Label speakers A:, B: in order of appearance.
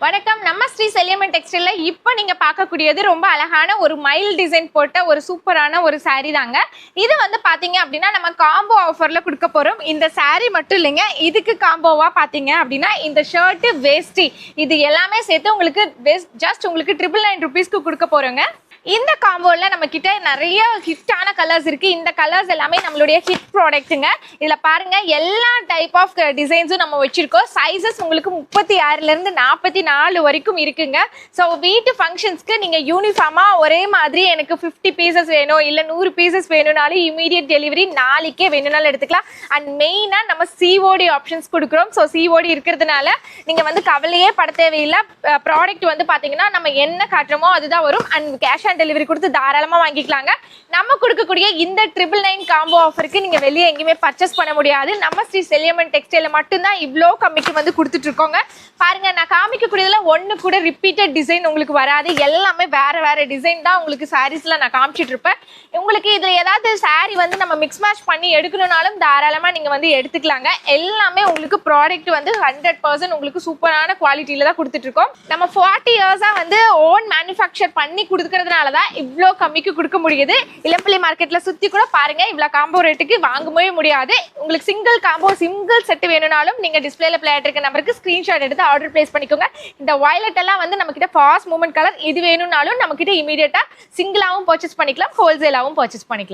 A: வணக்கம். நம்ம ஸ்ரீ செல்லியம்மன் டெக்ஸ்டைல்ல இப்போ நீங்க பார்க்கக்கூடியது ரொம்ப அழகான ஒரு மயில் டிசைன் போட்ட ஒரு சூப்பரான ஒரு saree தாங்க. இது வந்து பாத்தீங்க அப்படின்னா நம்ம காம்போ ஆஃபர்ல கொடுக்க போறோம். இந்த saree மட்டும் இல்லைங்க, இதுக்கு காம்போவா பாத்தீங்க அப்படின்னா இந்த ஷர்ட் வேஷ்டி இது எல்லாமே சேர்த்து உங்களுக்கு ஜஸ்ட் உங்களுக்கு 999 rupeesக்கு கொடுக்க போறோங்க. இந்த காம்போல நம்ம கிட்ட நிறைய ஹிட்டான கலர்ஸ் இருக்கு. இந்த கலர்ஸ் எல்லாமே நம்மளுடைய ஹிட் ப்ராடக்ட்டுங்க. இதுல பாருங்க எல்லா டைப் ஆஃப் டிசைன்ஸும் நம்ம வச்சிருக்கோம். சைஸஸ் உங்களுக்கு 36ல இருந்து 44 வரைக்கும் இருக்குங்க. ஸோ வீட்டு ஃபங்க்ஷன்ஸ்க்கு நீங்க யூனிஃபார்மா ஒரே மாதிரி எனக்கு 50 பீசஸ் வேணும் இல்ல 100 பீசஸ் வேணும்னாலும் இமீடியட் டெலிவரி நாளைக்கே வேணும்னாலும் எடுத்துக்கலாம். அண்ட் மெயினா நம்ம சிஓடி ஆப்ஷன்ஸ் கொடுக்குறோம். ஸோ சிஓடி இருக்கிறதுனால நீங்க வந்து கவலையே பட தேவையில்லை. ப்ராடக்ட் வந்து பாத்தீங்கன்னா நம்ம என்ன காட்டுறோமோ அதுதான் வரும். அண்ட் கேஷ் ஆன் டெலிவரி கொடுத்து தாராளமா வாங்கிக்கலாங்க. நம்ம கொடுக்கக்கூடிய இந்த 999 காம்போ ஆஃபருக்கு நீங்க வெளியே எங்கேயுமே பர்ச்சேஸ் பண்ண முடியாது. நம்ம ஸ்ரீ செல்லியம்மன் டெக்ஸ்டைல மட்டும்தான் இவ்வளோ கம்மிக்கு வந்து கொடுத்துட்டு இருக்கோங்க. பாருங்க, நான் காமிக்கக்கூடியதுல ஒன்று கூட ரிப்பீட்டட் டிசைன் உங்களுக்கு வராது. எல்லாமே வேற வேற டிசைன் தான் உங்களுக்கு சாரீஸ்ல நான் காமிச்சிட்டு இருப்பேன். உங்களுக்கு இதுல ஏதாவது சாரீ வந்து நம்ம மிக்ஸ் மேட்ச் பண்ணி எடுக்கணும்னாலும் தாராளமா நீங்க வந்து எடுத்துக்கலாங்க. எல்லாமே உங்களுக்கு ப்ராடக்ட் வந்து 100% உங்களுக்கு சூப்பரான குவாலிட்டியில தான் கொடுத்துட்டு இருக்கோம். நம்ம 40 இயர்ஸா வந்து ஓன் மேனுஃபேக்சர் பண்ணி கொடுக்கறதுனால தான் இவ்வளோ கம்மிக்கு கொடுக்க முடியுது. இளம்பிள்ளை மார்க்கெட்ல சுத்தி கூட பாருங்க, இவ்வளோ காம்போ ரேட்டுக்கு வாங்கவே முடியாது. உங்களுக்கு சிங்கிள் செட் வேணும்னாலும் நீங்க டிஸ்பிளேல பிளே ஆயிட்டு இருக்க நம்பருக்கு ஸ்கிரீன்ஷாட் எடுத்து ஆர்டர் பிளேஸ் பண்ணிக்கோங்க. இந்த வயலட் எல்லாம் வந்து நம்ம கிட்ட ஃபாஸ்ட் மூவ்மெண்ட் கலர். இது வேணும்னாலும் நம்ம கிட்ட இமீடியட்டா சிங்கிளாவும் பர்ச்சேஸ் பண்ணிக்கலாம், ஹோல்சேலாவும் பர்ச்சேஸ் பண்ணிக்கலாம்.